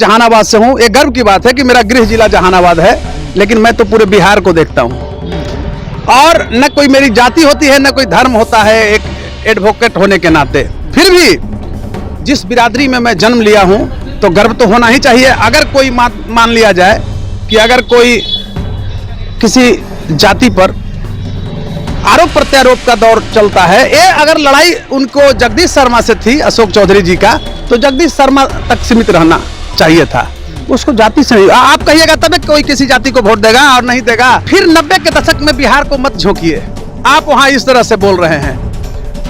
जहानाबाद से हूँ। ये गर्व की बात है कि मेरा गृह जिला जहानाबाद है, लेकिन मैं तो पूरे बिहार को देखता हूँ। और न कोई मेरी जाति होती है, न कोई धर्म होता है, एक एडवोकेट होने के नाते। फिर भी जिस बिरादरी में मैं जन्म लिया हूँ तो गर्व तो होना ही चाहिए। अगर कोई मान लिया जाए कि अगर कोई किसी जाति पर आरोप प्रत्यारोप का दौर चलता है, ये अगर लड़ाई उनको जगदीश शर्मा से थी, अशोक चौधरी जी का, तो जगदीश शर्मा तक सीमित रहना चाहिए था, उसको जाति से नहीं। आप कहिएगा तब कोई किसी जाति को वोट देगा और नहीं देगा। फिर 90 के दशक में बिहार को मत झोंकिए। आप वहां इस तरह से बोल रहे हैं,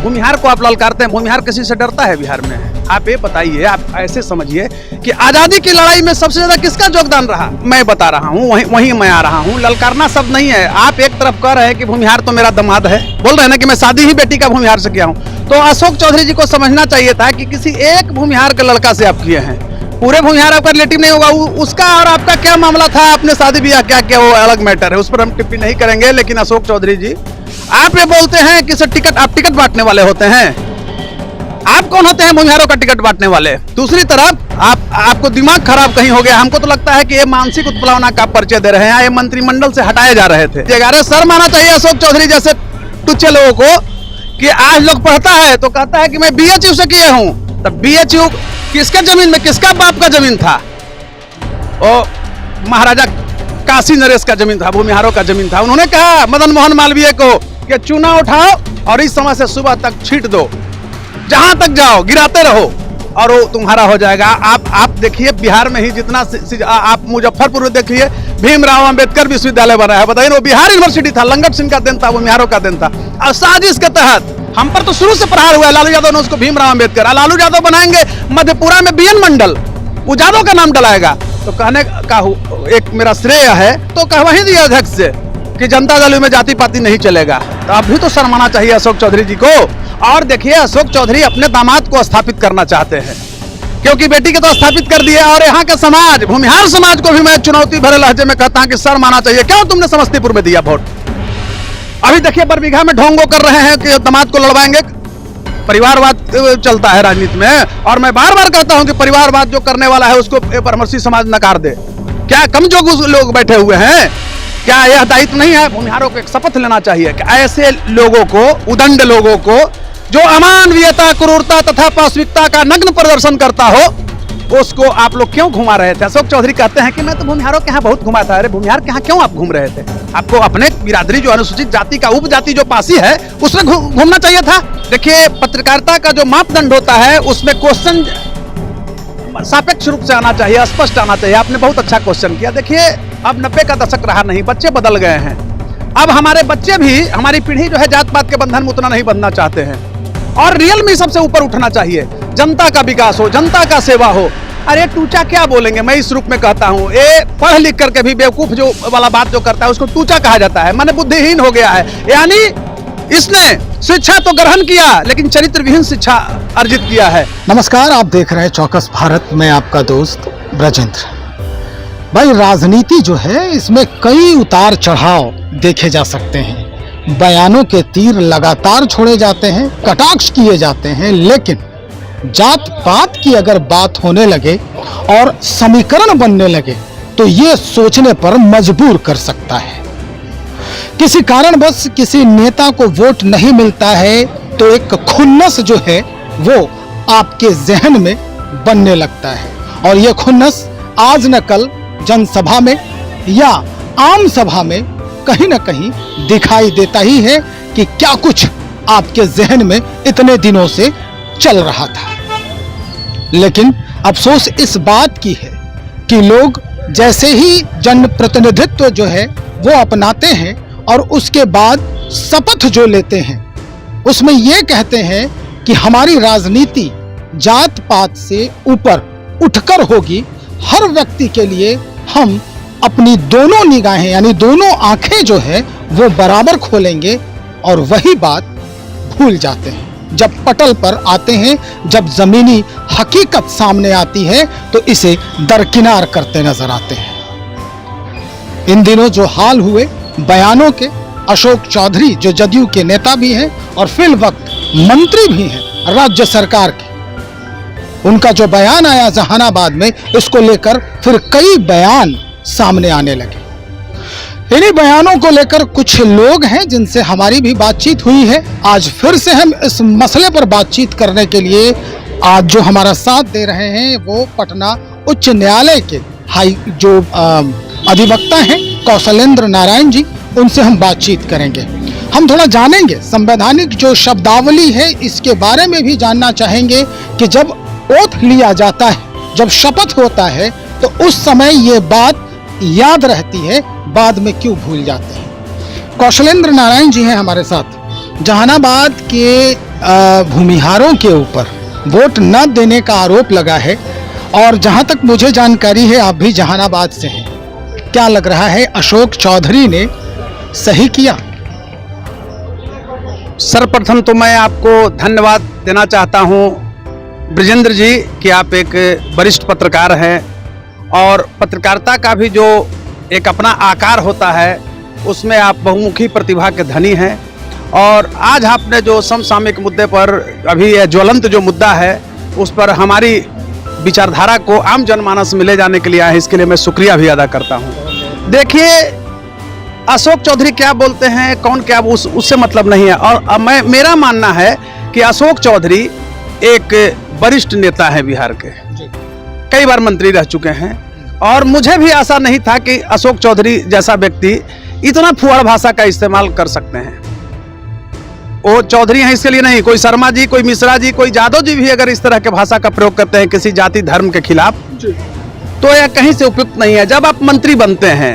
भूमिहार को आप ललकारते हैं। भूमिहार किसी से डरता है बिहार में? आप ये बताइए, आप ऐसे समझिए कि आजादी की लड़ाई में सबसे ज्यादा किसका योगदान रहा। मैं बता रहा हूँ, वहीं मैं आ रहा हूँ। ललकारना शब्द नहीं है। आप एक तरफ कह रहे हैं कि भूमिहार तो मेरा दामाद है, बोल रहे हैं ना कि मैं शादी ही बेटी का भूमिहार से किया हूँ। तो अशोक चौधरी जी को समझना चाहिए था कि किसी एक भूमिहार के लड़का से आप किए हैं, पूरे भूमिहार आपका रिलेटिव नहीं होगा। उसका और आपका क्या मामला था, आपने शादी ब्याह क्या किया, वो अलग मैटर है, उस पर हम टिप्पणी नहीं करेंगे। लेकिन अशोक चौधरी जी, आप ये बोलते हैं कि टिकट, आप टिकट बांटने वाले होते हैं। आप कौन होते हैं भूमिहारों का टिकट बांटने वाले? दूसरी तरफ आपको दिमाग खराब कहीं हो गया। हमको तो लगता है कि ये मानसिक उत्प्लावना का परिचय दे रहे हैं, ये मंत्रिमंडल से हटाए जा रहे थे। अरे सर माना चाहिए अशोक चौधरी जैसे टुच्चे लोगों को कि आज लोग पढ़ता है तो कहता है कि मैं बीएचयू से किए हूँ। तब बीएचयू किसके जमीन में, किसका बाप का जमीन था? ओ महाराजा काशी नरेश का जमीन था, भूमिहारों का जमीन था। उन्होंने कहा मदन मोहन मालवीय को कि चूना उठाओ और इस समय से सुबह तक छींट दो, जहां तक जाओ गिराते रहो और वो तुम्हारा हो जाएगा। आप देखिए बिहार में ही जितना आप मुजफ्फरपुर में देखिए, भीमराव अंबेडकर विश्वविद्यालय बना है। बताइए, वो बिहार यूनिवर्सिटी था, लंगट सिंह का दिन था, भूमिहारों का दिन था। और साजिश के तहत हम पर तो शुरू से प्रहार हुआ है। लालू यादव ने उसको भीमराव अंबेडकर, लालू यादव बनाएंगे मधेपुरा में बीएन मंडल, वो यादव का नाम डलाएगा। तो कहने का एक मेरा श्रेय है तो कह वही दिया अध्यक्ष से कि जनता दल में जाति पाति नहीं चलेगा। तो अब भी तो शर्माना चाहिए अशोक चौधरी जी को। और देखिए, अशोक चौधरी अपने दामाद को स्थापित करना चाहते हैं, क्योंकि बेटी के तो स्थापित कर दिए। और यहाँ का समाज, भूमिहार समाज को भी मैं चुनौती भरे लहजे में कहता हूँ कि सर माना चाहिए। क्यों तुमने समस्तीपुर में दिया वोट? अभी देखिए बरबीघा में ढोंगो कर रहे हैं कि दामाद को लड़वाएंगे। परिवारवाद चलता है राजनीति में, और मैं बार बार कहता हूं कि परिवारवाद जो करने वाला है उसको परमर्शी समाज नकार दे। क्या कमजोर लोग बैठे हुए हैं? क्या यह दायित्व नहीं है? भूमिहारों को एक शपथ लेना चाहिए कि ऐसे लोगों को, उदंड लोगों को, जो अमानवीयता, क्रूरता तथा पाशविकता का नग्न प्रदर्शन करता हो, उसको आप लोग क्यों घुमा रहे थे? अशोक चौधरी कहते हैं कि मैं तो भूमिहारों के यहाँ बहुत घुमा था। अरे भूमिहार के यहाँ क्यों आप घूम रहे थे? आपको अपने बिरादरी जो अनुसूचित जाति का उपजाति जो पासी है उसमें घूमना चाहिए था। देखिए, पत्रकारिता का जो मापदंड होता है उसमें क्वेश्चन सापेक्ष रूप से आना चाहिए, स्पष्ट आना चाहिए। आपने बहुत अच्छा क्वेश्चन किया। देखिए, अब 90 का दशक रहा नहीं, बच्चे बदल गए हैं। अब हमारे बच्चे भी, हमारी पीढ़ी जो है जात पात के बंधन में उतना नहीं बंधना चाहते हैं, और रियल में सबसे ऊपर उठना चाहिए। जनता का विकास हो, जनता का सेवा हो। अरे टूचा क्या बोलेंगे, मैं इस रूप में कहता हूँ। ये पढ़ लिख करके भी बेवकूफ जो वाला बात जो करता है उसको टूचा कहा जाता है। माने बुद्धिहीन हो गया है। यानी इसने शिक्षा तो ग्रहण किया लेकिन चरित्र विहीन शिक्षा अर्जित किया है। नमस्कार, आप देख रहे हैं चौकस भारत में, आपका दोस्त ब्रजेंद्र। भाई, राजनीति जो है इसमें कई उतार चढ़ाव देखे जा सकते हैं। बयानों के तीर लगातार छोड़े जाते हैं, कटाक्ष किए जाते हैं, लेकिन जात पात की अगर बात होने लगे और समीकरण बनने लगे तो ये सोचने पर मजबूर कर सकता है। किसी कारणवश किसी नेता को वोट नहीं मिलता है तो एक खुन्नस जो है वो आपके जहन में बनने लगता है, और ये खुन्नस आज न कल जनसभा में या आम सभा में कहीं न कहीं दिखाई देता ही है कि क्या कुछ आपके जहन में इतने दिनों से चल रहा था। लेकिन अफसोस इस बात की है कि लोग जैसे ही जनप्रतिनिधित्व जो है वो अपनाते हैं और उसके बाद शपथ जो लेते हैं उसमें ये कहते हैं कि हमारी राजनीति जात पात से ऊपर उठकर होगी, हर व्यक्ति के लिए हम अपनी दोनों निगाहें यानी दोनों आंखें जो है वो बराबर खोलेंगे, और वही बात भूल जाते हैं। जब पटल पर आते हैं, जब जमीनी हकीकत सामने आती है तो इसे दरकिनार करते नजर आते हैं। इन दिनों जो हाल हुए बयानों के, अशोक चौधरी जो जदयू के नेता भी हैं और फिल वक्त मंत्री भी हैं राज्य सरकार के, उनका जो बयान आया जहानाबाद में, इसको लेकर फिर कई बयान सामने आने लगे। इन्हीं बयानों को लेकर कुछ लोग हैं जिनसे हमारी भी बातचीत हुई है। आज फिर से हम इस मसले पर बातचीत करने के लिए आज जो हमारा साथ दे रहे हैं वो पटना उच्च न्यायालय के अधिवक्ता हैं कौशलेंद्र नारायण जी। उनसे हम बातचीत करेंगे, हम थोड़ा जानेंगे संवैधानिक जो शब्दावली है इसके बारे में भी जानना चाहेंगे कि जब ओथ लिया जाता है, जब शपथ होता है, तो उस समय ये बात याद रहती है, बाद में क्यों भूल जाते हैं। कौशलेंद्र नारायण जी हैं हमारे साथ। जहानाबाद के भूमिहारों के ऊपर वोट न देने का आरोप लगा है और जहां तक मुझे जानकारी है आप भी जहानाबाद से हैं। क्या लग रहा है, अशोक चौधरी ने सही किया? सर्वप्रथम तो मैं आपको धन्यवाद देना चाहता हूं ब्रजेंद्र जी कि आप एक वरिष्ठ पत्रकार हैं और पत्रकारिता का भी जो एक अपना आकार होता है उसमें आप बहुमुखी प्रतिभा के धनी हैं। और आज आपने जो समसामयिक मुद्दे पर अभी यह ज्वलंत जो मुद्दा है उस पर हमारी विचारधारा को आम जनमानस में ले जाने के लिए आए हैं, इसके लिए मैं शुक्रिया भी अदा करता हूं। देखिए, अशोक चौधरी क्या बोलते हैं, कौन क्या, उससे मतलब नहीं है। और मेरा मानना है कि अशोक चौधरी एक वरिष्ठ नेता है बिहार के, कई बार मंत्री रह चुके हैं और मुझे भी आशा नहीं था कि अशोक चौधरी जैसा व्यक्ति इतना फुहाड़ भाषा का इस्तेमाल कर सकते हैं। वो चौधरी हैं इसके लिए नहीं, कोई शर्मा जी, कोई मिश्रा जी, कोई यादव जी भी अगर इस तरह के भाषा का प्रयोग करते हैं किसी जाति धर्म के खिलाफ तो यह कहीं से उपयुक्त नहीं है। जब आप मंत्री बनते हैं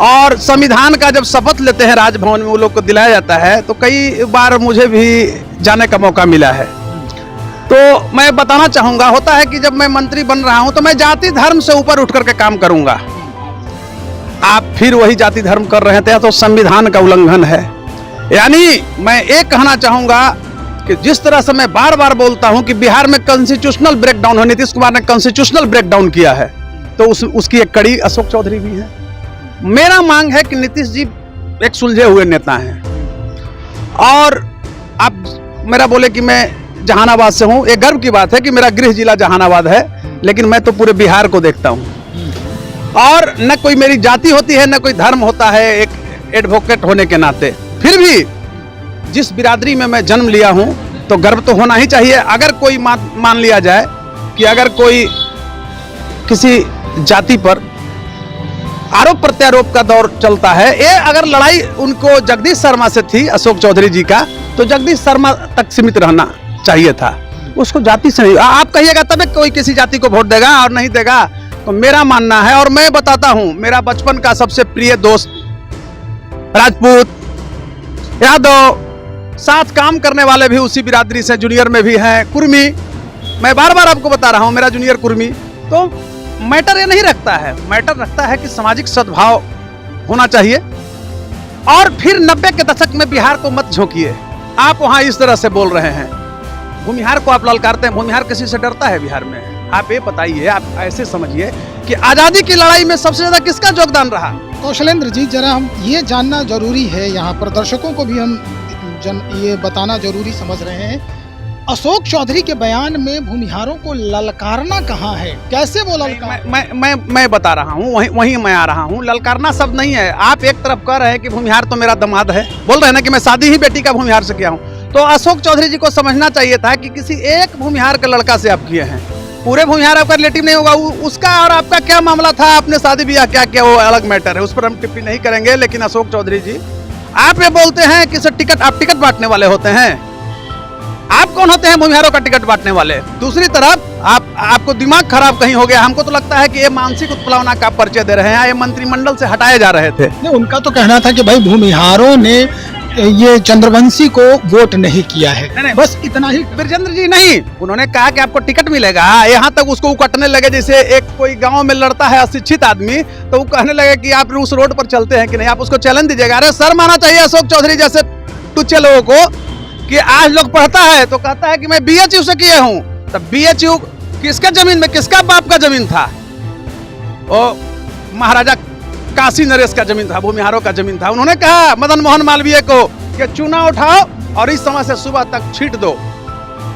और संविधान का जब शपथ लेते हैं राजभवन में, वो लोग को दिलाया जाता है, तो कई बार मुझे भी जाने का मौका मिला है। तो मैं बताना चाहूंगा, होता है कि जब मैं मंत्री बन रहा हूं तो मैं जाति धर्म से ऊपर उठ करके काम करूंगा। आप फिर वही जाति धर्म कर रहे थे तो संविधान का उल्लंघन है। यानी मैं एक कहना चाहूंगा कि जिस तरह से मैं बार बार बोलता हूं कि बिहार में कॉन्स्टिट्यूशनल ब्रेकडाउन है, नीतीश कुमार ने कॉन्स्टिट्यूशनल ब्रेकडाउन किया है, तो उसकी एक कड़ी अशोक चौधरी भी है। मेरा मांग है कि नीतीश जी एक सुलझे हुए नेता हैं और आप मेरा बोले कि मैं जहानाबाद से हूं, एक गर्व की बात है कि मेरा गृह जिला जहानाबाद है, लेकिन मैं तो पूरे बिहार को देखता हूं। और न कोई मेरी जाति होती है, न कोई धर्म होता है, एक एडवोकेट होने के नाते फिर भी जिस बिरादरी में मैं जन्म लिया हूं तो गर्व तो होना ही चाहिए। अगर कोई मान लिया जाए कि अगर कोई किसी जाति पर आरोप प्रत्यारोप का दौर चलता है, ये अगर लड़ाई उनको जगदीश शर्मा से थी, अशोक चौधरी जी का, तो जगदीश शर्मा तक सीमित रहना चाहिए था, उसको जाति से नहीं। आप कहिएगा तब कोई किसी जाति को वोट देगा और नहीं देगा, तो मेरा मानना है और मैं बताता हूं, मेरा बचपन का सबसे प्रिय दोस्त राजपूत, यादव, साथ काम करने वाले भी उसी बिरादरी से, जूनियर में भी हैं, कुर्मी, मैं बार बार आपको बता रहा हूं मेरा जूनियर कुर्मी। तो मैटर ये नहीं रखता है, मैटर रखता है कि सामाजिक सद्भाव होना चाहिए। और फिर 90 के दशक में बिहार को मत झोंकिए, आप वहां इस तरह से बोल रहे हैं, भूमिहार को आप ललकारते हैं। भूमिहार किसी से डरता है बिहार में? आप ये बताइए, आप ऐसे समझिए कि आजादी की लड़ाई में सबसे ज्यादा किसका योगदान रहा? कौशलेंद्र जी, जरा हम ये जानना जरूरी है, यहाँ पर दर्शकों को भी हम ये बताना जरूरी समझ रहे हैं, अशोक चौधरी के बयान में भूमिहारों को ललकारना कहाँ है? कैसे वो ललकार? मैं बता रहा हूँ, वहीं मैं आ रहा हूँ। ललकारना शब्द नहीं है। आप एक तरफ कह रहे हैं कि भूमिहार तो मेरा दामाद है, बोल रहे हैं ना कि मैं शादी ही बेटी का भूमिहार से किया हूँ, तो अशोक चौधरी जी को समझना चाहिए था कि किसी एक भूमिहार के लड़का से आप किए हैं, पूरे भूमिहार आपका रिलेटिव नहीं होगा। उसका और आपका क्या मामला था, आपने शादी ब्याह क्या किया, वो अलग मैटर है, उस पर हम टिप्पणी नहीं करेंगे। लेकिन अशोक चौधरी जी, आप ये बोलते हैं कि सर टिकट, आप टिकट बांटने वाले होते हैं। आप कौन होते हैं भूमिहारों का टिकट बांटने वाले? दूसरी तरफ आपको दिमाग खराब कहीं हो गया। हमको तो लगता है कि ये मानसिक उत्प्लावना का परिचय दे रहे हैं, ये मंत्रिमंडल से हटाए जा रहे थे। नहीं, उनका तो कहना था कि भाई भूमिहारों ने ये चंद्रवंशी को वोट नहीं किया है, नहीं, बस इतना ही। ब्रजेंद्र जी नहीं, उन्होंने कहा कि आपको टिकट मिलेगा। यहाँ तक उसको उकटने लगे, जैसे एक कोई गांव में लड़ता है अशिक्षित आदमी, तो वो कहने लगे कि आप उस रोड पर चलते हैं कि नहीं, आप उसको चैलेंज दीजिएगा। अरे सर, माना चाहिए अशोक चौधरी जैसे टुच्चे लोगों को कि आज लोग पढ़ता है तो कहता है कि मैं बीएचयू से किए हूँ, तब बीएचयू किसका जमीन में, किसका बाप का जमीन था? वो महाराजा काशी नरेश का जमीन था, भूमिहारों का जमीन था। उन्होंने कहा मदन मोहन मालवीय को कि चूना उठाओ और इस समय से सुबह तक छींट दो,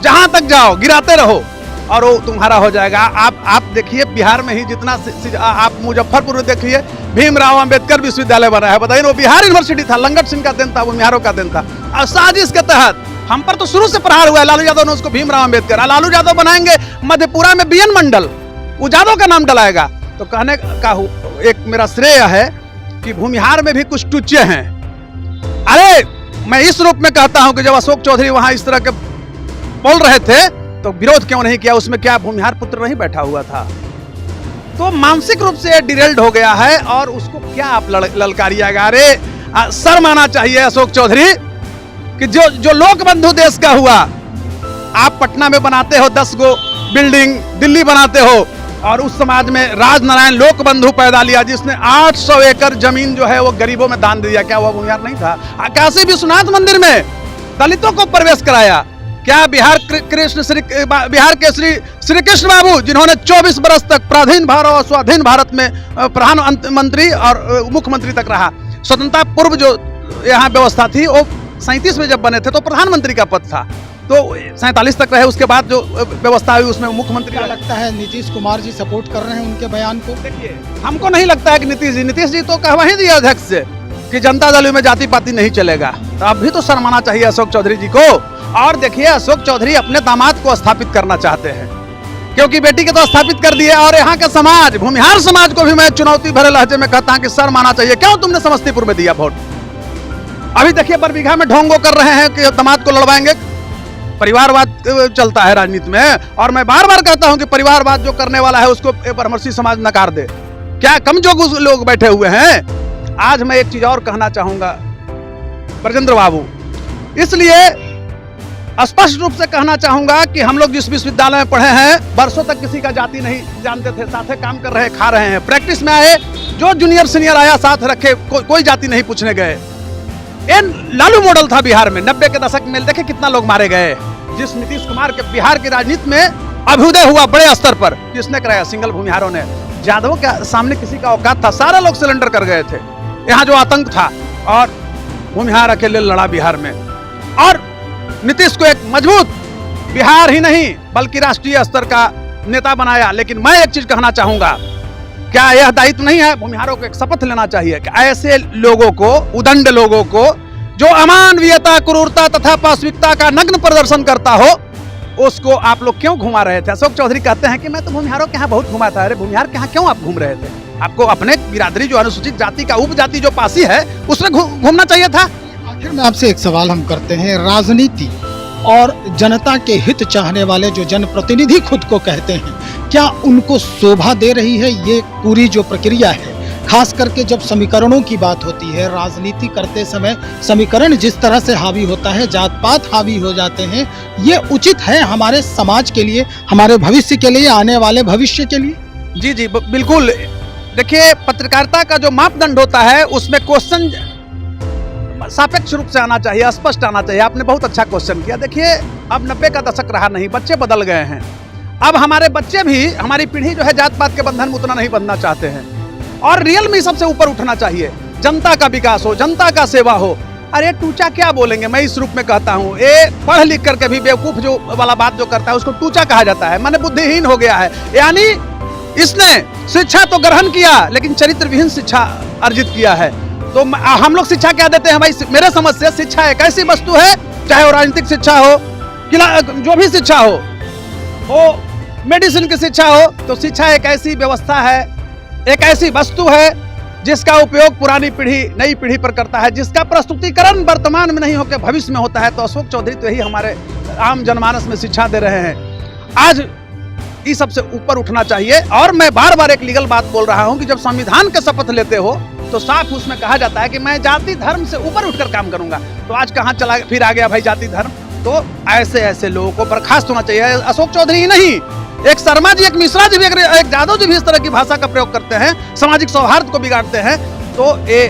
जहां तक जाओ गिराते रहो। और वो तुम्हारा हो जाएगा। आप देखिए बिहार में ही जितना आप मुजफ्फरपुर में देखिए भीमराव अंबेडकर विश्वविद्यालय बना है, बताइए वो बिहार यूनिवर्सिटी था, लंगट सिंह का देन था, वो बिहारों का देन था। और साजिश के तहत हम पर तो शुरू से प्रहार हुआ है, लालू यादव ने उसको भीमराव अंबेडकर, लालू यादव बनाएंगे मधेपुरा में बीएन मंडल, वो यादव का नाम डलाएगा। तो कहने का एक मेरा श्रेय है कि भूमिहार में भी कुछ टुच्चे हैं। अरे मैं इस रूप में कहता हूं कि जब अशोक चौधरी वहां इस तरह के बोल रहे थे तो विरोध क्यों नहीं किया? उसमें क्या भूमिहार पुत्र नहीं बैठा हुआ था? तो मानसिक रूप से डिरेल्ड हो गया है और उसको क्या आप ललकारिएगा? अरे शर्म आना चाहिए अशोक चौधरी कि जो लोक बंधु देश का हुआ, आप पटना में बनाते हो 10 गो बिल्डिंग, दिल्ली बनाते हो, और उस समाज में राजनारायण लोक बंधु पैदा लिया जिसने 800 एकड़ जमीन जो है वो गरीबों में दान दिया। क्या वह भूमिहार नहीं था? काशी विश्वनाथ मंदिर में दलितों को प्रवेश कराया। क्या बिहार के श्री कृष्ण बाबू जिन्होंने 24 बरस तक पराधीन भारत और स्वाधीन भारत में प्रधानमंत्री और मुख्यमंत्री तक रहा, स्वतंत्रता पूर्व जो यहाँ व्यवस्था थी वो 37 में जब बने थे तो प्रधानमंत्री का पद था, तो 47 तक रहे। उसके बाद जो व्यवस्था हुई उसमें मुख्यमंत्री। क्या लगता है नीतीश कुमार जी सपोर्ट कर रहे हैं उनके बयान को? देखिए हमको नहीं लगता है कि नीतीश जी तो कहवा ही दिया अध्यक्ष से कि जनता दल में जाति पाति नहीं चलेगा। तो अब भी तो शर्माना चाहिए अशोक चौधरी जी को। और देखिए अशोक चौधरी अपने दामाद को स्थापित करना चाहते हैं, क्योंकि बेटी के तो स्थापित कर दिए, और यहाँ का समाज, भूमिहार समाज को भी मैं चुनौती भरे लहजे में कहता हूँ कि शर्माना चाहिए। क्यों तुमने समस्तीपुर में दिया वोट? अभी देखिए बरबीघा में ढोंगो कर रहे हैं कि दामाद को लड़वाएंगे। परिवारवाद चलता है राजनीति में, और मैं बार बार कहता हूं कि परिवारवाद जो करने वाला है उसको परमर्शी समाज नकार दे। क्या कमजोर लोग बैठे हुए हैं? आज मैं एक चीज और कहना चाहूंगा ब्रजेंद्र बाबू, इसलिए स्पष्ट रूप से कहना चाहूंगा कि हम लोग जिस विश्वविद्यालय में पढ़े हैं वर्षों तक किसी का जाति नहीं जानते थे, साथे काम कर रहे, खा रहे हैं, प्रैक्टिस में आए, जो जूनियर सीनियर आया साथ रखे, कोई जाति नहीं पूछने गए। लालू मॉडल था बिहार में 90 के दशक में, देखे कितना लोग मारे गए। जिस नीतीश कुमार के बिहार की राजनीति में अभ्युदय हुआ बड़े स्तर पर, किसने कराया? सिंगल भूमिहारों ने। यादवों के सामने किसी का औकात था? सारे लोग सिलेंडर कर गए थे, यहाँ जो आतंक था, और भूमिहार अकेले लड़ा बिहार में, और नीतीश को एक मजबूत बिहार ही नहीं बल्कि राष्ट्रीय स्तर का नेता बनाया। लेकिन मैं एक चीज कहना चाहूंगा, क्या यह दायित्व नहीं है? भूमिहारों को एक शपथ लेना चाहिए कि ऐसे लोगों को, उदंड लोगों को, जो अमानवीयता, क्रूरता तथा पाशविकता का नग्न प्रदर्शन करता हो, उसको आप लोग क्यों घुमा रहे थे? अशोक चौधरी कहते हैं कि मैं तो भूमिहारों के यहाँ बहुत घुमा था। अरे भूमिहार के यहाँ क्यों आप घूम रहे थे? आपको अपने बिरादरी जो अनुसूचित जाति का उपजाति जो पासी है उसमें घूमना चाहिए था। आखिर में आपसे एक सवाल हम करते हैं, राजनीति और जनता के हित चाहने वाले जो जनप्रतिनिधि खुद को कहते हैं, क्या उनको शोभा दे रही है ये पूरी जो प्रक्रिया है? खास करके जब समीकरणों की बात होती है, राजनीति करते समय समीकरण जिस तरह से हावी होता है, जात पात हावी हो जाते हैं, ये उचित है हमारे समाज के लिए, हमारे भविष्य के लिए, आने वाले भविष्य के लिए? जी जी बिल्कुल। देखिए पत्रकारिता का जो मापदंड होता है उसमें क्वेश्चन सापेक्ष रूप से आना चाहिए, स्पष्ट आना चाहिए। आपने बहुत अच्छा क्वेश्चन किया। देखिए अब 90 का दशक रहा नहीं, बच्चे बदल गए हैं। अब हमारे बच्चे भी, हमारी पीढ़ी जो है जात पात के बंधन में उतना नहीं बंधना चाहते हैं, और रियल में सबसे ऊपर उठना चाहिए। जनता का विकास हो, जनता का सेवा हो। अरे टूचा क्या बोलेंगे? मैं इस रूप में कहता हूँ, ये पढ़ लिख करके भी बेवकूफ जो वाला बात जो करता है उसको टूचा कहा जाता है, माने बुद्धिहीन हो गया है। यानी इसने शिक्षा तो ग्रहण किया लेकिन चरित्र विहीन शिक्षा अर्जित किया है। तो हम लोग शिक्षा क्या देते हैं भाई? मेरे समझ से शिक्षा एक ऐसी वस्तु है, चाहे वो राजनीतिक शिक्षा हो, जो भी शिक्षा हो, वो मेडिसिन की शिक्षा हो, तो शिक्षा एक ऐसी व्यवस्था है, एक ऐसी वस्तु है जिसका उपयोग पुरानी पीढ़ी नई पीढ़ी पर करता है, जिसका प्रस्तुतिकरण वर्तमान में नहीं होकर भविष्य में होता है। तो अशोक चौधरी तो यही हमारे आम जनमानस में शिक्षा दे रहे हैं। आज इस सबसे ऊपर उठना चाहिए। और मैं बार बार एक लीगल बात बोल रहा हूं कि जब संविधान का शपथ लेते हो तो साफ उसमें कहा जाता है कि मैं जाति धर्म से ऊपर उठकर काम करूंगा। तो आज कहां चला फिर आ गया भाई जाति धर्म? तो ऐसे ऐसे लोगों को बर्खास्त होना चाहिए। अशोक चौधरी ही नहीं, एक शर्मा जी, एक मिश्रा जी भी, एक यादव जी भी इस तरह की भाषा का प्रयोग करते हैं, सामाजिक सौहार्द को बिगाड़ते हैं, तो ये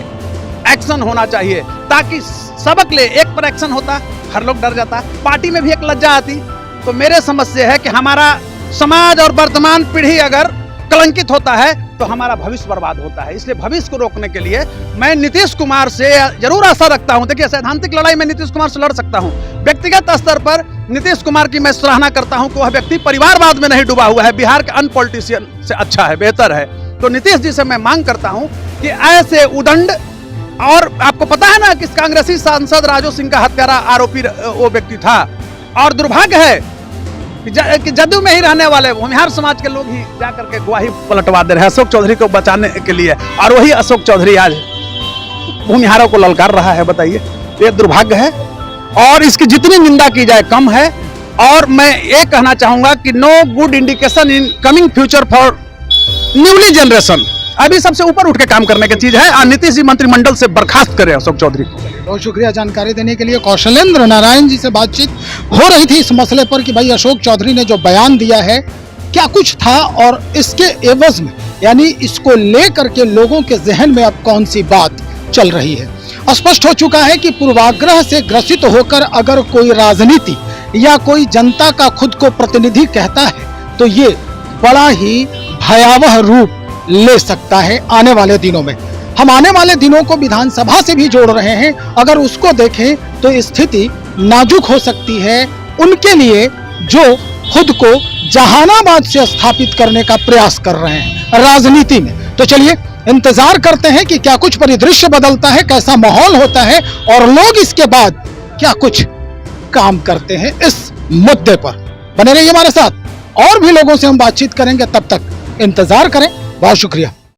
एक्शन होना चाहिए ताकि सबक ले। एक पर एक्शन होता, हर लोग डर जाता, पार्टी में भी एक लज्जा आती। तो मेरे समझ से है कि हमारा समाज और वर्तमान पीढ़ी अगर कलंकित होता है तो हमारा भविष्य बर्बाद होता है। इसलिए भविष्य को रोकने के लिए मैं नीतीश कुमार से जरूर आशा रखता हूं। देखिए सैद्धांतिक लड़ाई में नीतीश कुमार से लड़ सकता हूं, व्यक्तिगत स्तर पर नीतीश कुमार की मैं सराहना करता हूं कि वह व्यक्ति परिवारवाद में नहीं डूबा हुआ है, बिहार के अन्य पॉलिटिशियन से अच्छा है, बेहतर है। तो नीतीश जी से मैं मांग करता हूं कि ऐसे उदंड, और आपको पता है ना कि कांग्रेसी सांसद राजू सिंह का हत्यारा आरोपी वो व्यक्ति था, और दुर्भाग्य है कि जदयू में ही रहने वाले भूमिहार समाज के लोग ही जाकर के गवाही पलटवा दे रहे हैं अशोक चौधरी को बचाने के लिए, और वही अशोक चौधरी आज भूमिहारों को ललकार रहा है। बताइए, ये दुर्भाग्य है और इसकी जितनी निंदा की जाए कम है। और मैं ये कहना चाहूंगा कि no good indication in coming future for newly generation. अभी सबसे ऊपर उठ के काम करने की चीज है, और नीतीश जी मंत्रिमंडल से बर्खास्त करें अशोक चौधरी को। बहुत शुक्रिया जानकारी देने के लिए। कौशलेंद्र नारायण जी से बातचीत हो रही थी इस मसले पर कि भाई अशोक चौधरी ने जो बयान दिया है क्या कुछ था, और इसके एवज में यानी इसको लेकर के लोगों के जहन में अब कौन सी बात चल रही है। स्पष्ट हो चुका है कि पूर्वाग्रह से ग्रसित होकर अगर कोई राजनीति या कोई जनता का खुद को प्रतिनिधि कहता है तो ये बड़ा ही भयावह रूप ले सकता है आने वाले दिनों में। हम आने वाले दिनों को विधानसभा से भी जोड़ रहे हैं, अगर उसको देखें तो स्थिति नाजुक हो सकती है उनके लिए जो खुद को जहानाबाद से स्थापित करने का प्रयास कर रहे हैं राजनीति में। तो चलिए इंतजार करते हैं कि क्या कुछ परिदृश्य बदलता है, कैसा माहौल होता है, और लोग इसके बाद क्या कुछ काम करते हैं इस मुद्दे पर। बने रहिए हमारे साथ, और भी लोगों से हम बातचीत करेंगे, तब तक इंतजार करें। बहुत शुक्रिया।